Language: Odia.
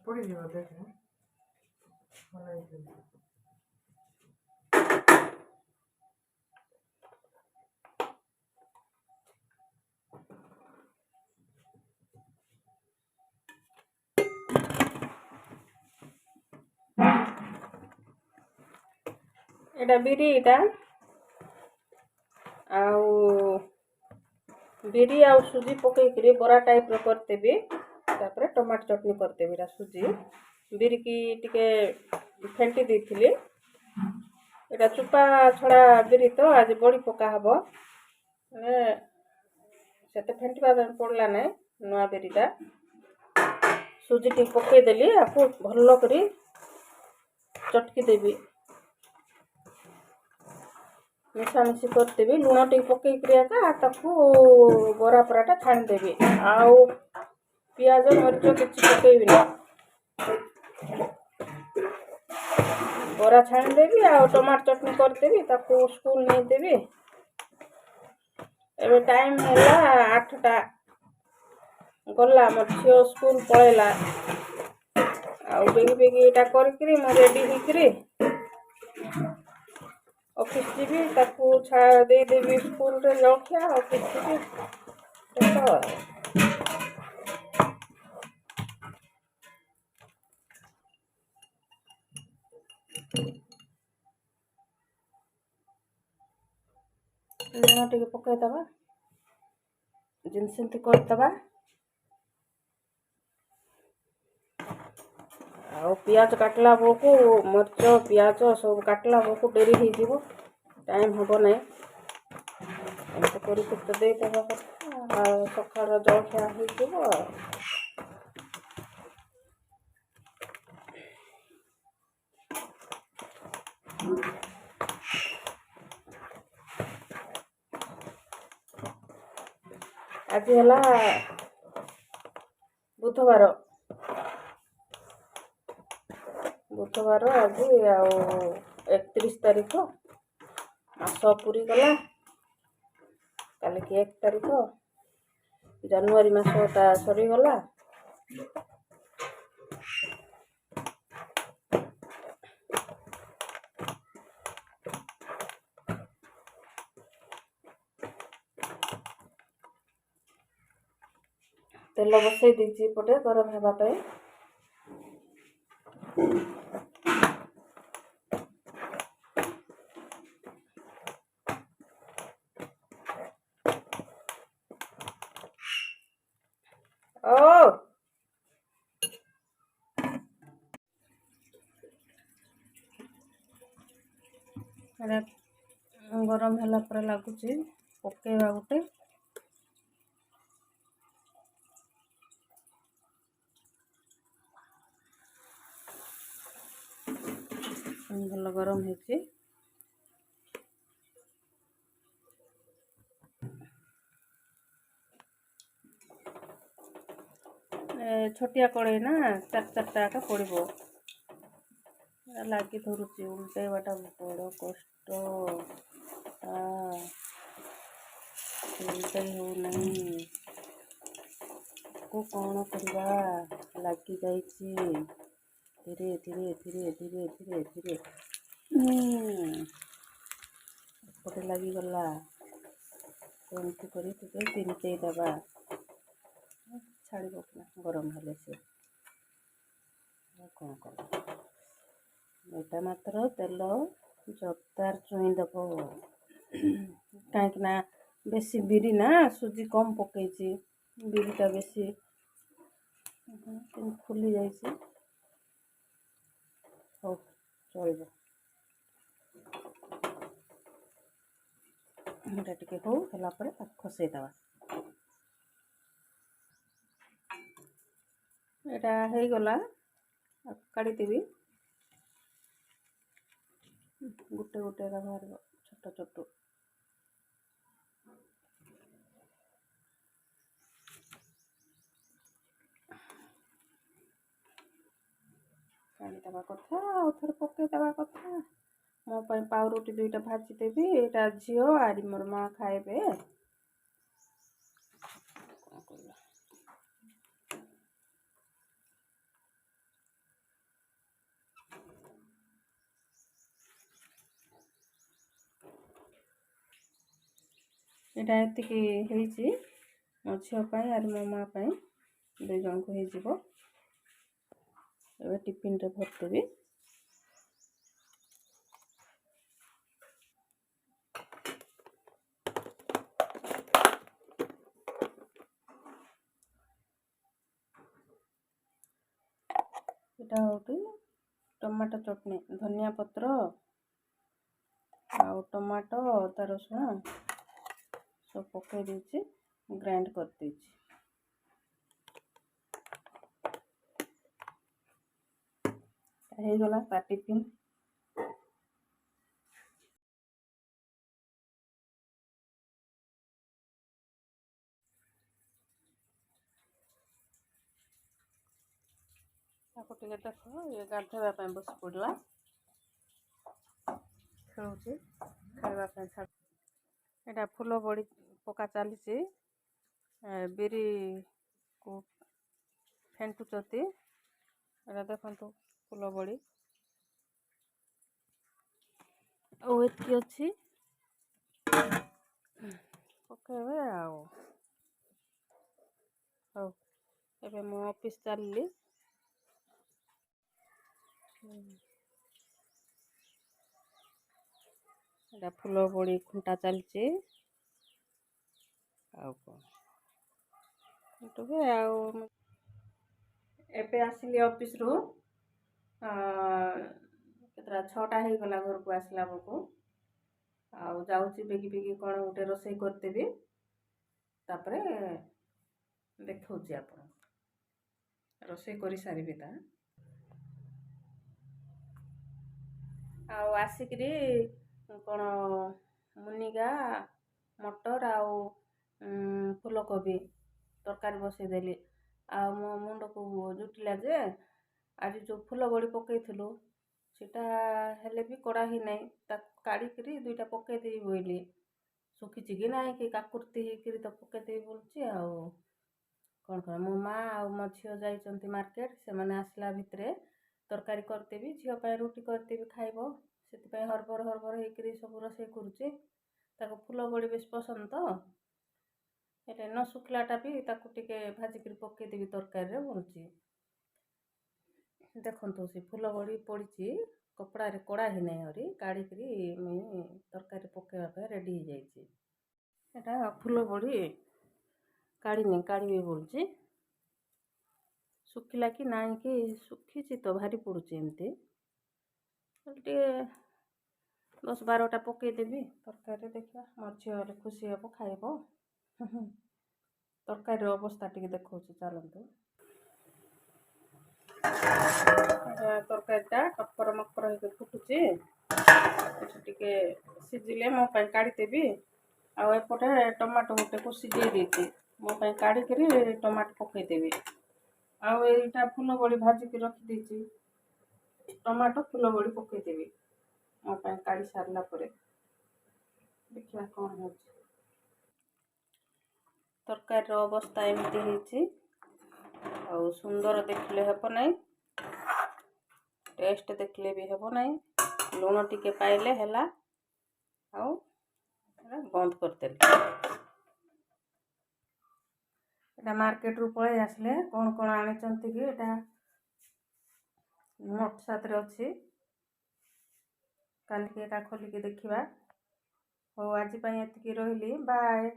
ପଡ଼ିଯିବ ଦେଖ ଭଲ ହେଇଯିବ। एटा बिरी एटा आउ बिरी आउ सुजी पकईकरी बरा टाइप रो करतेबी तापर टमाटर चटनी करतेबी एटा सुजी बिरी की टिके फेंटी देथिली एटा चुपा छड़ा बिरी तो आज बड़ी पका हबो सेते फेंटीबा पड़ला नै नुआ बिरीटा सुजी टी पकई देली आपको भल्लो करी चटकी देबी मिशामिशी करदेवी लुण टी पकईकरी ताकू बरा पराटा छाणीदेवी आउ पियाज मरीच किसी पकईबी ना बरा छाणीदेवी आउ टमाटर चटनी करदेवी ताकू स्कूल नहीं देवी एबे टाइम हैला 8टा गला मोर झियो स्कूल पळेला आउ बेगी बेगी एटा करकरी म रेडी होकरी ऑफिस जीवी ताकू छा दे देवी स्कूल रे जलखिया ऑफिस जीवी तो लुण टिके पकई दबा जिनसेंती करदबा आउ पियाज काटला बेलू मरच पियाज सब काटला बेलू डेरी हो जीवो टाइम हम ना एमती करी तो देदेबा सकाळ जलखिया हो जीवो आज है बुधवार बुधवार आज आउ 31 तारीख मास पूरी गला काली की 1 तारीख जनवरी मासटा सरीगला तेल बसई दीची पटे गरम होगापे ओ गरम है लगुच पकेवा गोटे भल गरम है छोटिया कड़े ना 4-4टा का पड़ो लगी धरुची उल्टेवाटा बड़ कष्ट उल्टे हो नहीं को कौन करवा लगी जाइए धीरे धीरे धीरे धीरे धीरे धीरे पटे लगिगला एमती कर तिनटे दबा छाड़ गरम हेले से कौन कर एटा मात्र तेल जगदार चुई दब कहीं बेसी बिरी ना सुजी कम पकई बिरीटा बेसी फुली जाइए हो चल टे हो खसई दबा एटा हो गला काढ़ीदेवी गोटे गोटे बाहर छोट छोट କାଢ଼ିଦେବା କଥା ଆଉ ଥରେ ପକାଇଦେବା କଥା। ମୋ ପାଇଁ ପାଉରୁଟି 2ଟା ଭାଜିଦେବି। ଏଇଟା ଝିଅ ଆରି ମୋର ମା ଖାଇବେ। କ'ଣ କରିବା। ଏଇଟା ଏତିକି ହେଇଛି ମୋ ଝିଅ ପାଇଁ ଆରି ମୋ ମା ପାଇଁ 2 ଜଣଙ୍କୁ ହେଇଯିବ। ଏବେ ଟିଫିନ୍ରେ ଭରିଦେବି। ଏଇଟା ହେଉଛି ଟମାଟୋ ଚଟଣି, ଧନିଆ ପତ୍ର ଆଉ ଟମାଟୋ ଅଦା ରସୁଣ ସବୁ ପକାଇ ଦେଇଛି, ଗ୍ରାଇଣ୍ଡ କରିଦେଇଛି। ହେଇଗଲା ତା ଟିଫିନ୍। ତାକୁ ଟିକେ ଦେଖ, ଇଏ ଗାଧୋଇବା ପାଇଁ ବସି ପଡ଼ିଲା, ଖେଳୁଛି, ଖାଇବା ପାଇଁ ଛାଡ଼। ଏଇଟା ଫୁଲ ବଡ଼ି ପକା ଚାଲିଛି। ବିରିକୁ ଫେଣ୍ଟୁଛନ୍ତି। ଏଇଟା ଦେଖନ୍ତୁ ଫୁଲ ବଡ଼ି ଆଉ ଏତିକି ଅଛି, ପକାଇବେ ଆଉ। ହଉ, ଏବେ ମୁଁ ଅଫିସ୍ ଚାଲିଲି। ଏଇଟା ଫୁଲ ବଡ଼ି ଖୁଣ୍ଟା ଚାଲିଛି। ଆଉ କ'ଣ ଆଉ ଏବେ ଆସିଲି ଅଫିସ୍ରୁ। କେତେଟା 6ଟା ହେଇଗଲା ଘରକୁ ଆସିଲା ବେଳକୁ। ଆଉ ଯାଉଛି ବେଗି କ'ଣ ଗୋଟେ ରୋଷେଇ କରିଦେବି, ତାପରେ ଦେଖାଉଛି ଆପଣ ରୋଷେଇ କରିସାରିବି ତା। ଆଉ ଆସିକିରି କ'ଣ ମୁନିଗା ମଟର ଆଉ ଫୁଲକୋବି ତରକାରୀ ବସାଇଦେଲି। ଆଉ ମୋ ମୁଣ୍ଡକୁ ଜୁଟିଲା ଯେ ଆଜି ଯେଉଁ ଫୁଲ ବଡ଼ି ପକାଇଥିଲୁ ସେଟା ହେଲେ ବି କଡ଼ା ହେଇନାହିଁ। ତାକୁ କାଢ଼ିକିରି 2ଟା ପକାଇଦେବି ବୋଇଲି, ଶୁଖିଛି କି ନାହିଁ କି କାକୁର୍ତ୍ତି ହେଇକିରି ତ ପକାଇଦେବି ବୋଲୁଛି। ଆଉ କ'ଣ ମୋ ମା ଆଉ ମୋ ଝିଅ ଯାଇଛନ୍ତି ମାର୍କେଟ। ସେମାନେ ଆସିଲା ଭିତରେ ତରକାରୀ କରିଦେବି, ଝିଅ ପାଇଁ ରୁଟି କରିଦେବି ଖାଇବ। ସେଥିପାଇଁ ହରବର ହେଇକିରି ସବୁ ରୋଷେଇ କରୁଛି। ତାକୁ ଫୁଲ ବଡ଼ି ବେଶୀ ପସନ୍ଦ ତ, ଏଇଟା ନ ଶୁଖିଲାଟା ବି ତାକୁ ଟିକେ ଭାଜିକିରି ପକାଇଦେବି ତରକାରୀରେ ବୋଲୁଛି। ଦେଖନ୍ତୁ ସେ ଫୁଲ ବଡ଼ି ପଡ଼ିଛି, କପଡ଼ାରେ କଡ଼ା ହେଇନାହିଁ, ଆହୁରି କାଢ଼ିକିରି ମୁଁ ତରକାରୀ ପକାଇବା ପାଇଁ ରେଡ଼ି ହେଇଯାଇଛି। ଏଇଟା ଫୁଲ ବଡ଼ି କାଢ଼ିବି ବୋଲୁଛି। ଶୁଖିଲା କି ନାହିଁ କି, ଶୁଖିଛି ତ ଭାରି ପଡ଼ୁଛି ଏମିତି। ଟିକେ 10-12ଟା ପକାଇଦେବି ତରକାରୀରେ, ଦେଖିବା ମୋ ଝିଅ ହେଲେ ଖୁସି ହେବ, ଖାଇବ। ତରକାରୀର ଅବସ୍ଥା ଟିକେ ଦେଖାଉଛି, ଚାଲନ୍ତୁ। ତରକାରୀଟା ଟକର ମକର ହେଇକି ଫୁଟୁଛି। ଏଠି ଟିକେ ସିଝିଲେ ମୋ ପାଇଁ କାଢ଼ିଦେବି। ଆଉ ଏପଟେ ଟମାଟୋ ଗୋଟେକୁ ସିଝେଇ ଦେଇଛି, ମୋ ପାଇଁ କାଢ଼ିକିରି ଟମାଟୋ ପକାଇଦେବି। ଆଉ ଏଇଟା ଫୁଲ ବଡ଼ି ଭାଜିକି ରଖିଦେଇଛି, ଟମାଟୋ ଫୁଲ ବଡ଼ି ପକାଇଦେବି ମୋ ପାଇଁ କାଢ଼ି ସାରିଲା ପରେ। ଦେଖିବା କ'ଣ ହେଉଛି। ତରକାରୀର ଅବସ୍ଥା ଏମିତି ହେଇଛି। ଆଉ ସୁନ୍ଦର ଦେଖିଲେ ହେବ ନାହିଁ, ଟେଷ୍ଟ ଦେଖିଲେ ବି ହେବ ନାହିଁ। ଲୁଣ ଟିକେ ପାଇଲେ ହେଲା। ଆଉ ବନ୍ଦ କରିଦେଲି। ଏଇଟା ମାର୍କେଟରୁ ପଳେଇ ଆସିଲେ କ'ଣ ଆଣିଛନ୍ତି କି, ଏଇଟା ନୋଟ୍ ସାଥିରେ ଅଛି। କାଲିକି ଏଇଟା ଖୋଲିକି ଦେଖିବା। ହଉ, ଆଜି ପାଇଁ ଏତିକି ରହିଲି, ବାଏ।